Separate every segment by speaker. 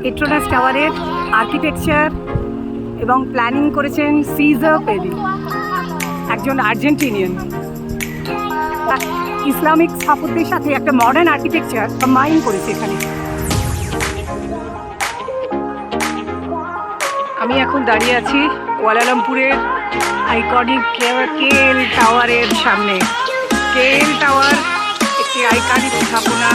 Speaker 1: Petronas টাওয়ারের architecture এবং planning করেছেন সিজার পেরি, একজন আর্জেন্টিনিয়ান। ইসলামিক স্থাপত্যের সাথে একটা মডার্ন আর্কিটেকচার কম্বাইন করেছে এখানে। আমি এখন দাঁড়িয়ে আছি কুয়ালালামপুরের আইকনিক কেএল টাওয়ারের সামনে। কেএল টাওয়ার একটি আইকনিক স্থাপনা।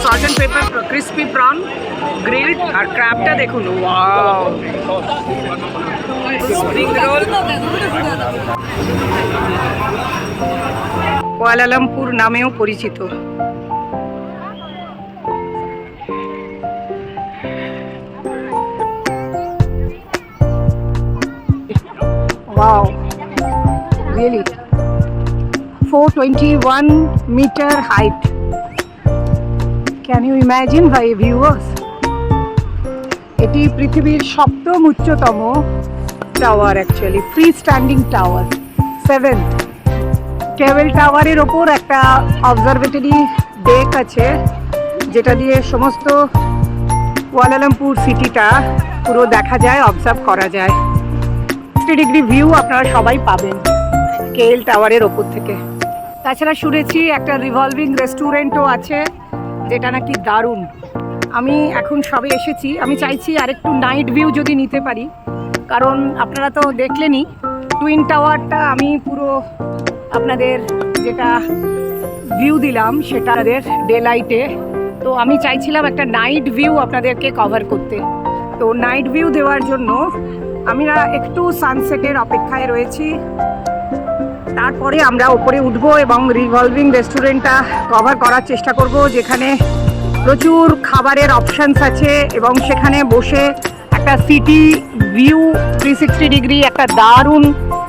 Speaker 1: Salt and pepper crispy prawn grilled, আর ক্র্যাবটা দেখুন, ওয়াও! Spring roll. কুয়ালালামপুর নামেও পরিচিত। Wow, really 421 meter height. Can you imagine, my viewers? এটি পৃথিবীর সপ্তম উচ্চতম tower, actually free standing tower, 7th। কেবল টাওয়ারের ওপর একটা অবজারভেটরি ডেক আছে, যেটা দিয়ে সমস্ত কুয়ালালামপুর সিটিটা পুরো দেখা যায়, অবজার্ভ করা যায়। 60 ডিগ্রি ভিউ আপনারা সবাই পাবেন কেএল টাওয়ারের ওপর থেকে। তাছাড়া শুনেছি একটা রিভলভিং রেস্টুরেন্টও আছে, যেটা নাকি দারুণ। আমি এখন সবে এসেছি, আমি চাইছি আরেকটু নাইট ভিউ যদি নিতে পারি, কারণ আপনারা তো দেখলেনই টুইন টাওয়ারটা আমি পুরো আপনাদের যেটা ভিউ দিলাম সেটা আপনাদের ডে লাইটে। তো আমি চাইছিলাম একটা নাইট ভিউ আপনাদেরকে কভার করতে। তো নাইট ভিউ দেওয়ার জন্য আমরা একটু সানসেটের অপেক্ষায় রয়েছি, তারপরে আমরা উপরে উঠবো এবং রিভলভিং রেস্টুরেন্টটা কভার করার চেষ্টা করব, যেখানে প্রচুর খাবারের অপশানস আছে এবং সেখানে বসে একটা সিটি ভিউ 360 ডিগ্রি একটা দারুণ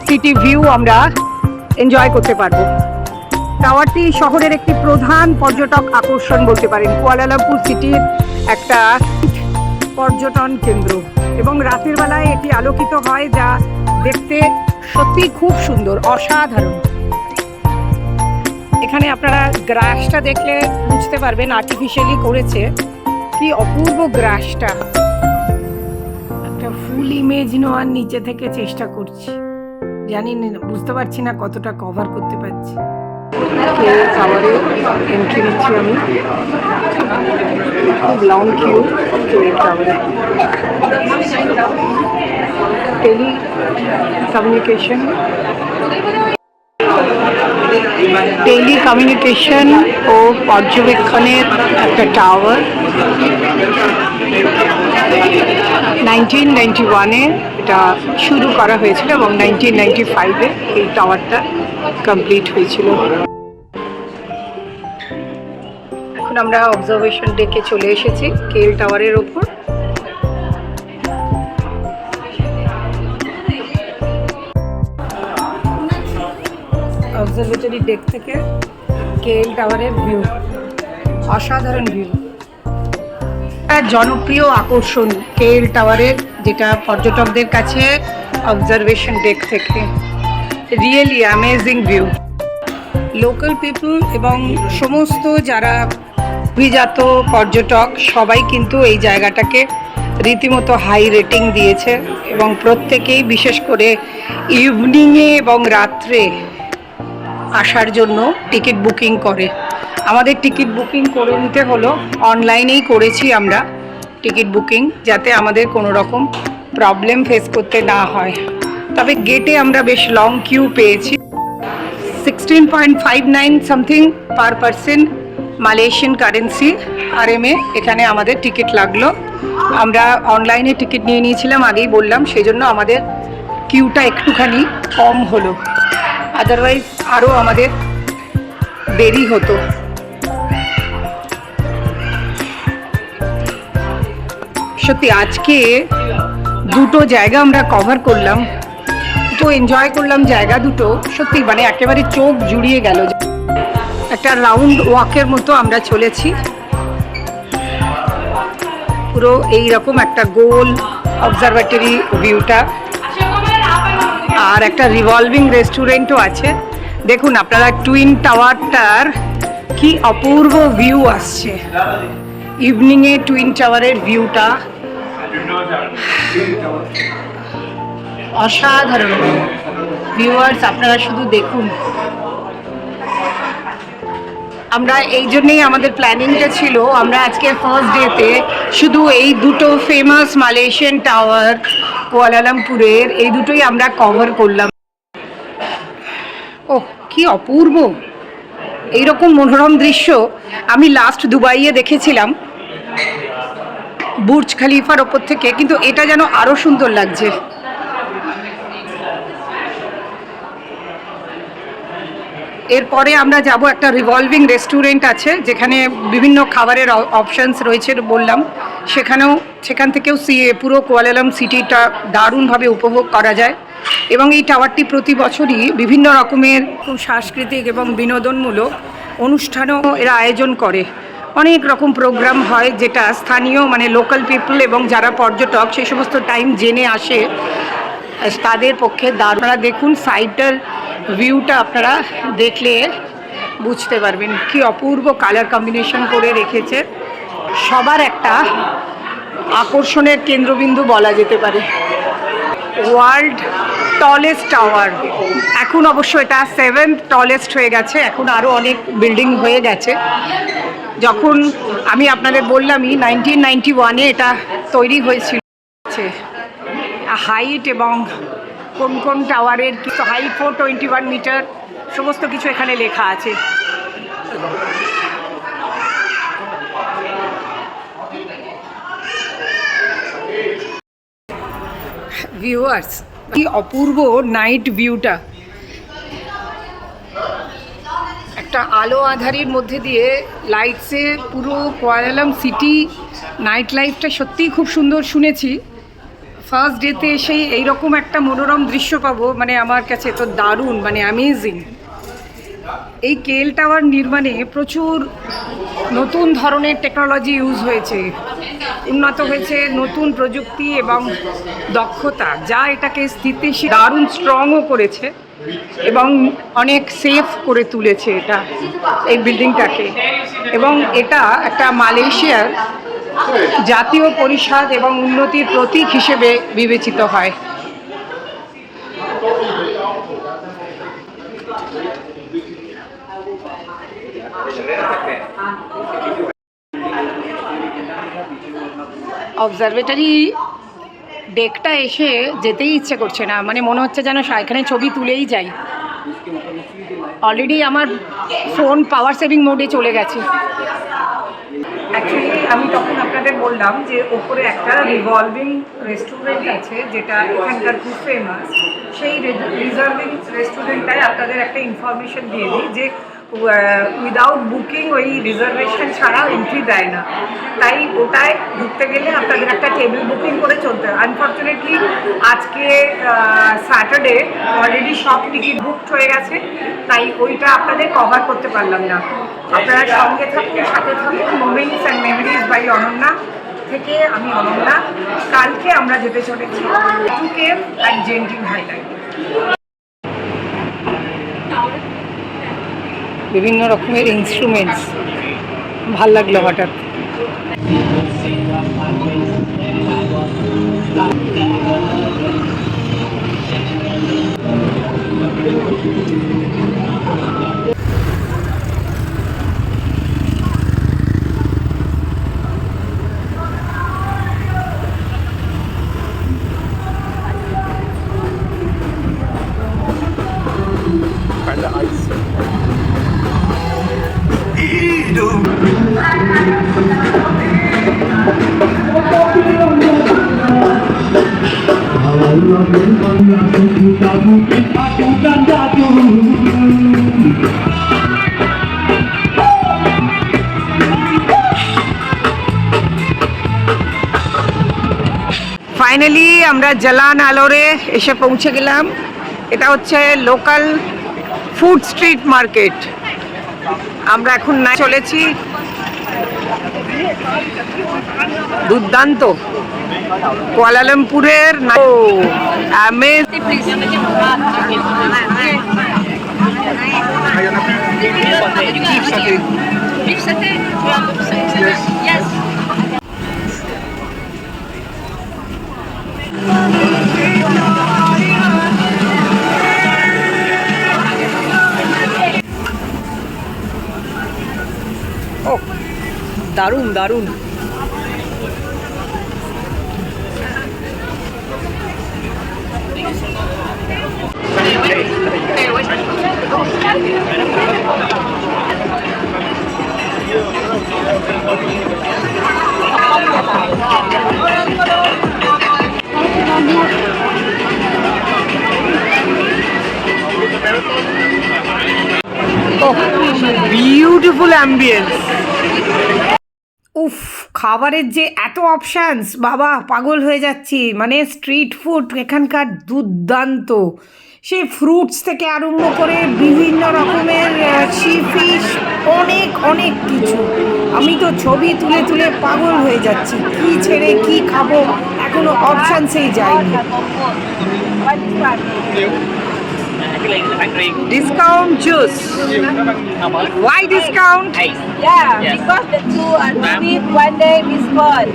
Speaker 1: সিটি ভিউ আমরা এনজয় করতে পারবো। টাওয়ারটি শহরের একটি প্রধান পর্যটক আকর্ষণ বলতে পারেন, কুয়ালালামপুর সিটির একটা পর্যটন কেন্দ্র, এবং রাতের বেলায় এটি আলোকিত হয়, যা দেখতে সত্যি খুব সুন্দর, অসাধারণ। এখানে আপনারা গ্রাসটা দেখলে বুঝতে পারবেন আর্টিফিশিয়ালি করেছে, কি অপূর্ব গ্রাসটা। একটা ফুল ইমেজ নেওয়ার নিচে থেকে চেষ্টা করছি, জানি বুঝতে পারছি না কতটা কভার করতে পারছি। টাওয়ারে এন্ট্রি নিচ্ছি আমি, খুব লং কিউ টাওয়ারে। টেলিকমিউনিকেশন ও পর্যবেক্ষণের একটা টাওয়ার। 1991-এ এটা শুরু করা হয়েছিল এবং 1995-এ এই টাওয়ারটা কমপ্লিট হয়েছিল। এখন আমরা অবজারভেশন ডেকে চলে এসেছি কেএল টাওয়ারের ওপর। অবজারভেটরি ডেক থেকে কেএল টাওয়ারের ভিউ, অসাধারণ ভিউ। জনপ্রিয় আকর্ষণ কেএল টাওয়ারের, যেটা পর্যটকদের কাছে অবজারভেশন ডেক থেকে really amazing view. Local people এবং সমস্ত যারা অভিজাত পর্যটক সবাই কিন্তু এই জায়গাটাকে রীতিমতো হাই রেটিং দিয়েছে, এবং প্রত্যেকেই বিশেষ করে ইভিনিংয়ে এবং রাত্রে আসার জন্য টিকিট বুকিং করে। আমাদের টিকিট বুকিং করে নিতে হলো, অনলাইনেই করেছি আমরা টিকিট বুকিং, যাতে আমাদের কোনো রকম প্রবলেম ফেস করতে না হয়। তবে গেটে আমরা বেশ লং কিউ পেয়েছি। 16.59 something per person Malaysian currency RM-এ এখানে আমাদের টিকিট লাগলো। আমরা অনলাইনে টিকিট নিয়ে নিয়েছিলাম, আগেই বললাম, সেই জন্য আমাদের কিউটা একটুখানি কম হলো, আদারওয়াইজ আরও আমাদের দেরি হতো। সত্যি আজকে দুটো জায়গা আমরা কভার করলাম, তো এনজয় করলাম জায়গা দুটো, সত্যি মানে একেবারে চোখ জুড়িয়ে গেল। একটা রাউন্ড ওয়াকের মতো আমরা চলেছি, পুরো এই রকম একটা গোল অবজারভেটরি ভিউটা। আর একটা রিভলভিং রেস্টুরেন্টও আছে। দেখুন আপনারা টুইন টাওয়ারটার কি অপূর্ব ভিউ আসছে। ইভিনিংয়ে টুইন টাওয়ারের ভিউটা অসাধারণ। ভিউয়ার্স আপনারা শুধু দেখুন। আমরা এই জন্যেই আমাদের প্ল্যানিংটা ছিল, আমরা আজকে ফার্স্ট ডেতে শুধু এই দুটো ফেমাস মালয়েশিয়ান টাওয়ার কুয়ালালামপুরের এই দুটোই আমরা কভার করলাম। ওহ কি অপূর্ব! এইরকম মনোরম দৃশ্য আমি লাস্ট দুবাইয়ে দেখেছিলাম বুর্জ খলিফার ওপর থেকে, কিন্তু এটা যেন আরও সুন্দর লাগছে। এরপরে আমরা যাব একটা রিভলভিং রেস্টুরেন্ট আছে যেখানে বিভিন্ন খাবারের অপশানস রয়েছে বললাম, সেখান থেকেও পুরো কুয়ালালাম সিটিটা দারুণভাবে উপভোগ করা যায়। এবং এই টাওয়ারটি প্রতি বছরই বিভিন্ন রকমের সাংস্কৃতিক এবং বিনোদনমূলক অনুষ্ঠানও এরা আয়োজন করে। অনেক রকম প্রোগ্রাম হয় যেটা স্থানীয় মানে লোকাল পিপল এবং যারা পর্যটক সেই সমস্ত টাইম জেনে আসে তাদের পক্ষে আপনারা দেখুন সাইডটার ভিউটা আপনারা দেখলে বুঝতে পারবেন কি অপূর্ব কালার কম্বিনেশন করে রেখেছে। সবার একটা আকর্ষণের কেন্দ্রবিন্দু বলা যেতে পারে। ওয়ার্ল্ড টলেস্ট টাওয়ার, এখন অবশ্য এটা 7th টলেস্ট হয়ে গেছে, এখন আরও অনেক বিল্ডিং হয়ে গেছে। যখন আমি আপনাদের বললামই 1991-এ এটা তৈরি হয়েছিল। হাইট এবং কোন কোন টাওয়ারের কিছু হাইট 421 মিটার সমস্ত কিছু এখানে লেখা আছে। ভিউয়ার্স কি অপূর্ব নাইট ভিউটা! একটা আলো আঁধারির মধ্যে দিয়ে লাইটসে পুরো কুয়ালালাম সিটি নাইট লাইফটা সত্যিই খুব সুন্দর। শুনেছি ফার্স্ট ডেতে এসেই এইরকম একটা মনোরম দৃশ্য পাবো, মানে আমার কাছে তো দারুণ, মানে অ্যামেজিং। এই কেএল টাওয়ার নির্মাণে প্রচুর নতুন ধরনের টেকনোলজি ইউজ হয়েছে, উন্নত হয়েছে নতুন প্রযুক্তি এবং দক্ষতা, যা এটাকে স্থিতিশীল দারুণ স্ট্রংও করেছে এবং অনেক সেফ করে তুলেছে এটা এই বিল্ডিংটাকে। এবং এটা একটা মালয়েশিয়ার জাতীয় পরিষদ এবং উন্নতির প্রতীক হিসেবে বিবেচিত হয়। অবজারভেটরি ডেকটা এসে যেতেই ইচ্ছে করছে না, মানে মনে হচ্ছে যেন এখানে ছবি তুলেই যাই। অলরেডি আমার ফোন পাওয়ার সেভিং মোডে চলে গেছে। অ্যাকচুয়ালি আমি তখন আপনাদের বললাম যে ওপরে একটা রিভলভিং রেস্টুরেন্ট আছে যেটা এখানকার খুব ফেমাস। সেই রিভলভিং রেস্টুরেন্টটায় আপনাদের একটা ইনফরমেশন দিয়ে দিই যে উইদাউট বুকিং ওই রিজার্ভেশন ছাড়া এন্ট্রি দেয় না, তাই ওটায় ঢুকতে গেলে আপনাদের একটা টেবিল বুকিং করে চলতে হয়। আনফর্চুনেটলি আজকে স্যাটারডে অলরেডি সব টিকিট বুকড হয়ে গেছে, তাই ওইটা আপনাদের কভার করতে পারলাম না। আপনারা সঙ্গে থাকুন, সাথে থাকুন। Moments and memories by Ananya থেকে আমি অনন্যা। কালকে আমরা যেতে চলেছি to cave and Genting highland. বিভিন্ন রকমের ইনস্ট্রুমেন্টস ভাল লাগলো হঠাৎ। ফাইনালি আমরা জালান আলোরে এসে পৌঁছে গেলাম। এটা হচ্ছে লোকাল ফুড স্ট্রিট মার্কেট। আমরা এখন না চলেছি দুর্দান্ত। কুয়ালালামপুরের দারুণ দারুণ। Beautiful ambience. উফ, খাবারের যে এত অপশানস, বাবা পাগল হয়ে যাচ্ছি। মানে স্ট্রিট ফুড এখানকার দুর্দান্ত। সে ফ্রুটস থেকে আরম্ভ করে বিভিন্ন রকমের সি ফিশ, অনেক অনেক কিছু। আমি তো ছবি তুলে তুলে পাগল হয়ে যাচ্ছি, কি ছেড়ে কি খাবো এখনো অপশানসেই যায়নি। Discount juice. Why discount?
Speaker 2: Yeah, because the two are sweet, 1 day discount.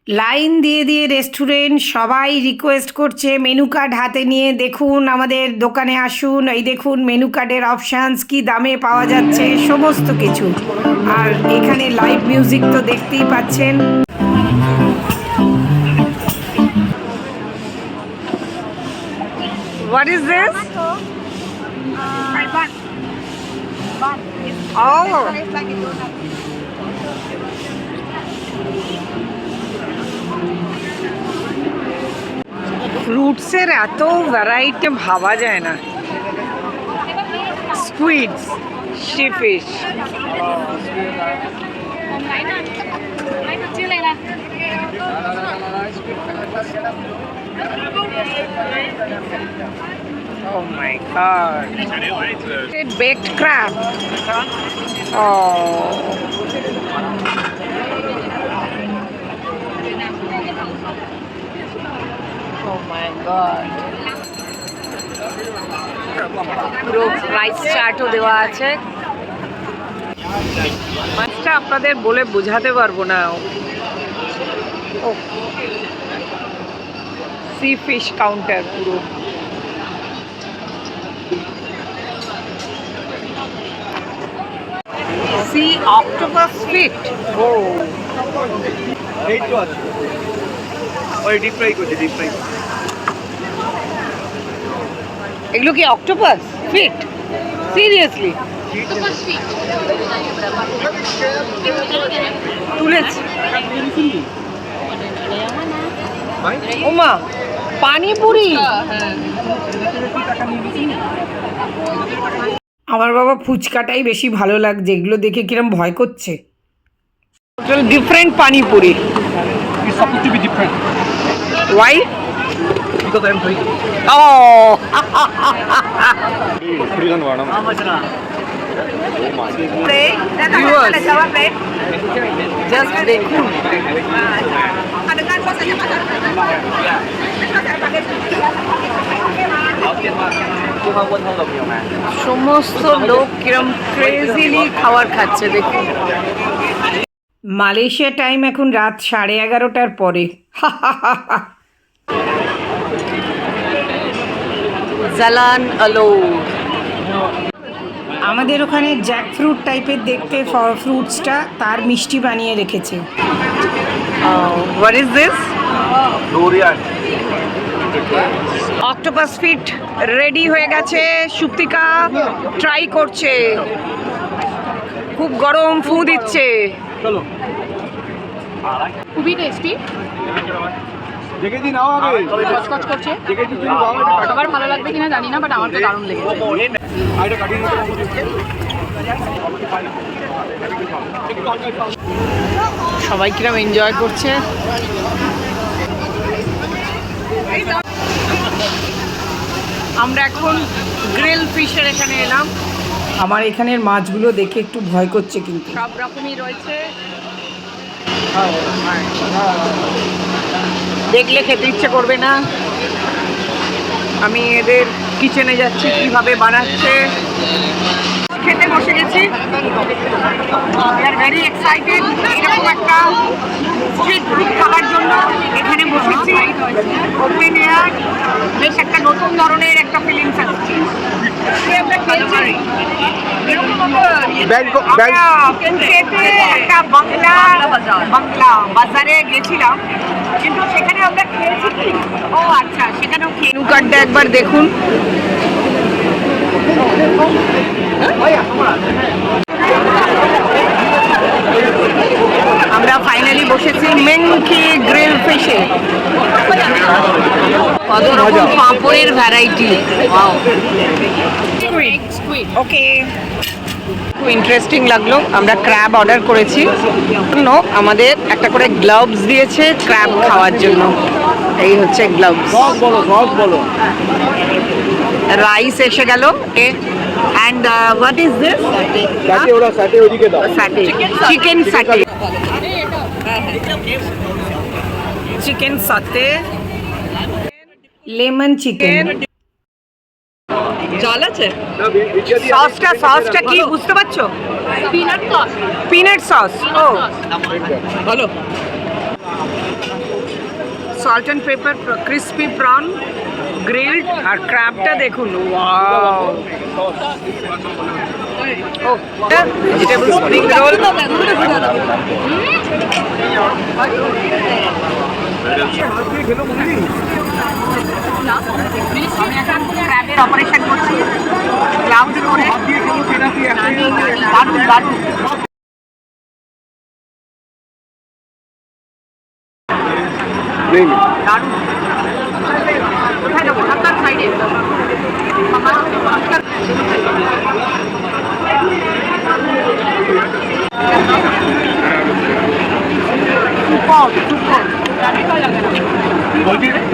Speaker 1: Line দিয়ে দিয়ে রেস্টুরেন্ট, সবাই রিকোয়েস্ট করছে মেনু কার্ড হাতে নিয়ে দেখুন, আমাদের দোকানে আসুন, এই দেখুন মেনু কার্ডের অপশানস, কি দামে পাওয়া যাচ্ছে সমস্ত কিছু। আর এখানে লাইভ মিউজিক তো দেখতেই পাচ্ছেন। What is this? Oh. ফ্রুটসের এত ভ্যারাইটি ভাবা যায় না। স্কুইডস, C fish. Oh my god. Baked crab. Oh. Oh my god. পুরো প্রাইস চার্টও দেওয়া আছে। মাছটা আপনাদের বলে বোঝাতে পারবো না। ও সি ফিশ কাউন্টার পুরো। সি অক্টোপাস ফিট। ও
Speaker 3: এই তো আছে। ওই ডিপ ফ্রাই করছে, ডিপ ফ্রাই।
Speaker 1: এগুলো কি অক্টোপাস ফিট? সিরিয়াসলি তুলেছি। ওমা, পানিপুরি। আমার বাবা ফুচকাটাই বেশি ভালো লাগছে, এগুলো দেখে কিরম ভয় করছে। Total different panipuri.
Speaker 3: It's supposed to be different.
Speaker 1: Why?
Speaker 3: Because I'm doing it.
Speaker 1: Oh. Viewers, just দেখুন। সমস্ত লোক কিরম ক্রেজিলি খাবার খাচ্ছে দেখুন। মালয়েশিয়া টাইম এখন রাত 11:30টার পরে। জালান আলো। আমাদের ওখানে জ্যাকফ্রুট টাইপের দেখতে ফ্রুটসটা, তার মিষ্টি বানিয়ে রেখেছে। What is this?
Speaker 3: Durian.
Speaker 1: Octopus fit ready হয়ে গেছে। সুপ্তিকা ট্রাই করছে, খুব গরম, ফু দিচ্ছে।
Speaker 3: চলো।
Speaker 1: খুব খুবই টেস্টি,
Speaker 3: দেখে দি নাও আগে
Speaker 1: কচকচ করছে।
Speaker 3: দেখে দি তুমি দাও এটা
Speaker 1: সবার ভালো লাগবে কিনা জানি না, বাট আমার তো দারুণ লেগেছে।
Speaker 3: আইটা কাটিং
Speaker 1: সবাই কিরম এনজয় করছে। আমরা এখন গ্রিল ফিশের এখানে এলাম। আমার এখানের মাছগুলো দেখে একটু ভয় করছে, কিন্তু সব রকমই রয়েছে, দেখলে খেতে ইচ্ছে করবে না। আমি এদের কিচেনে যাচ্ছি, কিভাবে বানাচ্ছে। খেতে বসে গেছি, উই আর ভেরি এক্সাইটেড এরকম একটা স্ট্রিট ফুড খাওয়ার জন্য। এখানে বসেছি, ওপেন এয়ার, বেশ একটা নতুন ধরনের একটা ফিলিংস আসছে। আমরা খেলছি এরকম একটা বাংলা বাজারে গেছিলাম, কিন্তু সেখানে আমরা খেয়েছি কি, ও আচ্ছা, সেখানেও মেনু কার্ডটা একবার দেখুন। আমরা ফাইনালি বসেছি মেনকি গ্রিল ফিশে। কত রকম পাঁপড়ের ভ্যারাইটি, ওকে, খুব ইন্টারেস্টিং লাগলো। আমরা ক্র্যাব অর্ডার করেছি, আমাদের একটা করে গ্লাভস দিয়েছে ক্র্যাব খাওয়ার জন্য। এই হচ্ছে গ্লাভস।
Speaker 3: সস বলো
Speaker 1: রাইস এসে গেল, অ্যান্ড হোয়াট ইজ দিস?
Speaker 3: সাথে ওরা সাথে ওদিকে দাও
Speaker 1: সাটে, চিকেন সাটে, চিকেন সাথে, লেমন চিকেন। জল আছে? সসটা কি বুঝতে পারছো? Peanut sauce. ও ভালো। Salt and pepper, crispy prawn, grilled, আর ক্র্যাবটা দেখুন, ওয়াও। ও ভেজিটেবল স্প্রিং রোল। ক্র্যাবের অপারেশন করছি, গ্লাভস পরে, দারুণ দারুণ। কোথায় যাবো? আপনার সাইডে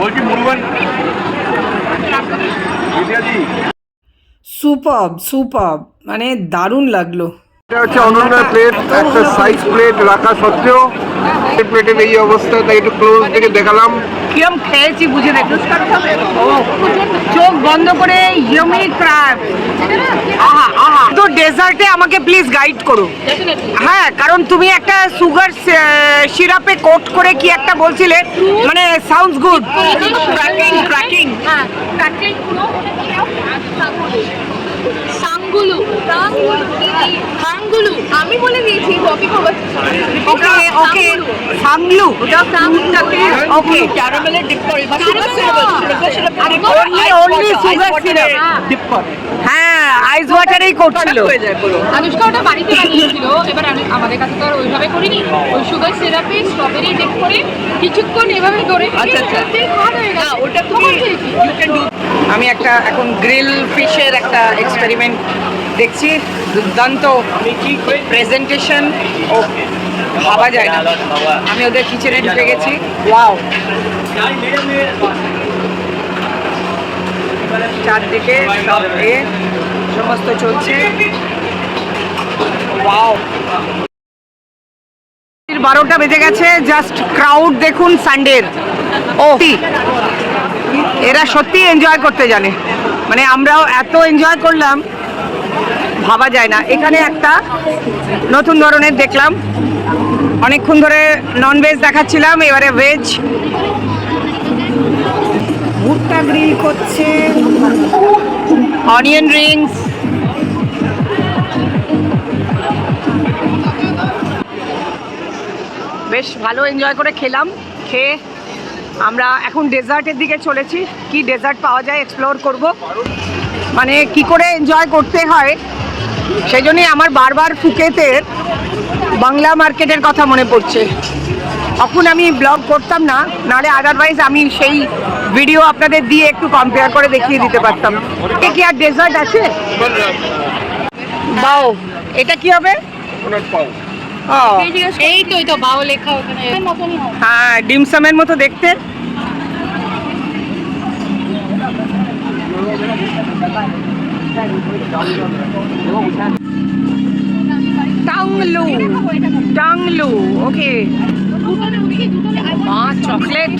Speaker 3: বলছি মুরুগান
Speaker 1: সুপার, মানে দারুণ লাগলো।
Speaker 3: এটা হচ্ছে অনন্য প্লেট, একটা সাইজ প্লেট রাখা সত্ত্বেও প্লেটের এই অবস্থা, তাই একটু ক্লোজ থেকে দেখালাম।
Speaker 1: কিরম খেয়েছি বুঝে দেখুন, চোখ বন্ধ করে। ইয়মি ক্র্যাব, আহা আহা। তো ডেজার্টে আমাকে প্লিজ গাইড করো। হ্যাঁ, কারণ তুমি একটা সুগার সিরাপে কোট করে কি একটা বলছিলে, মানে সাউন্ডস গুড। ক্র্যাকিং
Speaker 2: সাঙ্গুলু আমি বলে দিয়েছি, কপি খবর।
Speaker 1: ওকে ওকে, সাংলু, ওকে,
Speaker 2: ক্যারামেলের ডিপ করে
Speaker 1: only sugar syrup। হ্যাঁ, আইস ওয়াটারেই করছিল।
Speaker 2: আনুষ্কা ওটা বাড়িতে বানিয়েছিল, এবার আমাদের কাছে তো আর ওইভাবে করিনি। ওই সুগার সিরাপে স্ট্রবেরি ডিপ করে কিছুক্ষণ এভাবে ধরে, আচ্ছা ওটা তুমি
Speaker 1: আমি একটা এখন গ্রিল ফিশের একটা এক্সপেরিমেন্ট দেখছি, দুর্দান্ত প্রেজেন্টেশন, ও ভাবা যায় না। আমি ওদের কিচেনে ঢুকে গেছি, ওয়াও, চারদিকে সব সমস্ত চলছে, ওয়াও। 12টা বেজে গেছে, জাস্ট ক্রাউড দেখুন সানডের। ও এরা সত্যি এনজয় করতে জানে, মানে আমরাও এত এনজয় করলাম, ভাবা যায় না। এখানে একটা নতুন ধরনের দেখলাম, অনেকক্ষণ ধরে ননভেজ দেখাচ্ছিলাম, এবারে ভেজ। ভুট্টা গ্রিল করছে, অনিয়ন রিংস, বেশ ভালো এনজয় করে খেলাম। খেয়ে আমরা এখন ডেজার্টের দিকে চলেছি, কি ডেজার্ট পাওয়া যায় এক্সপ্লোর করব, মানে কি করে এনজয় করতে হয়। সেই জন্যই আমার বারবার ফুকেতের বাংলা মার্কেটের কথা মনে পড়ছে। তখন আমি ব্লগ করতাম না, নাহলে আদারওয়াইজ আমি সেই ভিডিও আপনাদের দিয়ে একটু কম্পেয়ার করে দেখিয়ে দিতে পারতাম। এ কি আর ডেজার্ট আছে? বাও, এটা কি হবে? ও,
Speaker 2: এই তো বাও লেখা ওখানে মতনই হয়।
Speaker 1: হ্যাঁ, ডিমসামের মতো দেখতে। টাংলু, টাংলু, ওকে। চকলেট,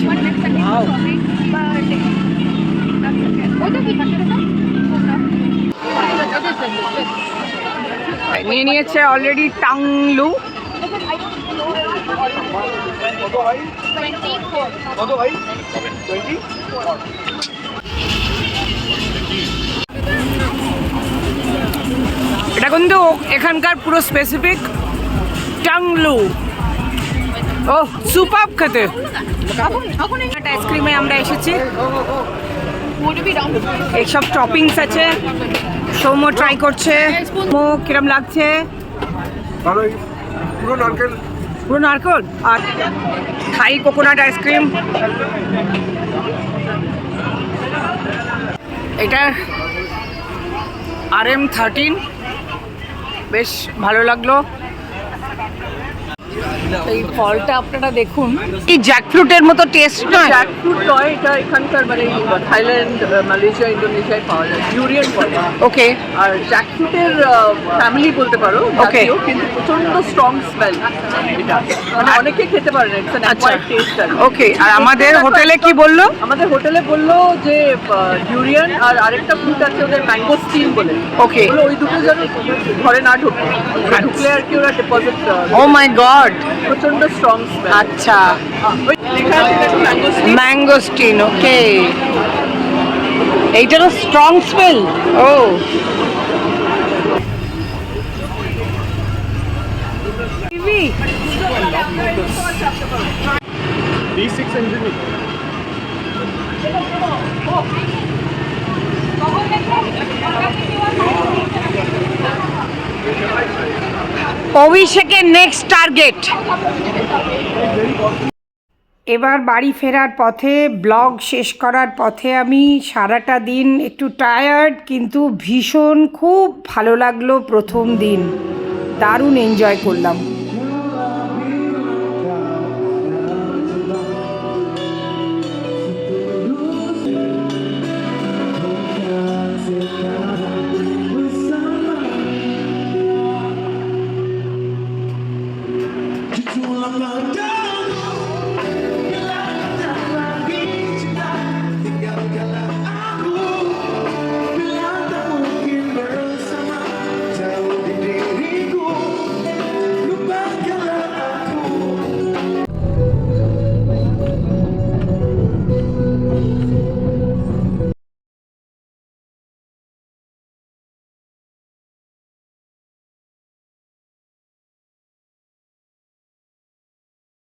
Speaker 1: নিয়ে নিয়েছে অলরেডি টাংলু। এটা কিন্তু এখানকার পুরো স্পেসিফিক টাংলু। ও সুপার খেতে। আইসক্রিমে আমরা এসেছি, এইসব টপিংস আছে। সৌম্য ট্রাই করছে। সৌম্য কিরম লাগছে?
Speaker 3: ভালোই, পুরো নারকেল।
Speaker 1: পুরো নারকেল আর থাই কোকোনাট আইসক্রিম। এটা RM13, বেশ ভালো লাগলো। এই ফলটা আপনারা দেখুন, এই জ্যাকফ্রুটের মতো টেস্ট নয়।
Speaker 4: জ্যাকফ্রুট নয়, এটা এখানকার মানে থাইল্যান্ড, মালয়েশিয়া, ইন্দোনেশিয়ায় পাওয়া যায়, ডিউরিয়ান বলে।
Speaker 1: ওকে,
Speaker 4: আর জ্যাকফ্রুটের ফ্যামিলি বলতে পারো,
Speaker 1: Okay.
Speaker 4: জাতীয়, কিন্তু প্রচন্ড স্ট্রং স্মেল এটা, মানে অনেকে খেতে পারে না, ইটস অ্যান অ্যাকোয়ার্ড টেস্ট।
Speaker 1: ওকে। আর আমাদের হোটেলে কি বললো?
Speaker 4: আমাদের হোটেলে বললো যে ডিউরিয়ান আর আরেকটা ফ্রুট আছে ওদের ম্যাঙ্গোস্টিন বলে।
Speaker 1: Okay.
Speaker 4: বললো ওই দুটো যেন ঘরে না ঢুকে, ঢুকলে আর কি ওরা ডিপোজিট,
Speaker 1: ও মাই গড,
Speaker 4: প্রচন্ড স্ট্রং স্মেল।
Speaker 1: আচ্ছা।
Speaker 4: ওই লেখা আছে দেখো ম্যাঙ্গোস্টিন।
Speaker 1: ম্যাঙ্গোস্টিন, ওকে। এইটারও স্ট্রং স্মেল। ও,
Speaker 3: D6 engine.
Speaker 1: অভিষেকের নেক্সট টার্গেট। এবার বাড়ি ফেরার পথে, ব্লগ শেষ করার পথে আমি সারাটা দিন একটু টায়ার্ড, কিন্তু ভীষণ খুব ভালো লাগলো। প্রথম দিন দারুণ এনজয় করলাম।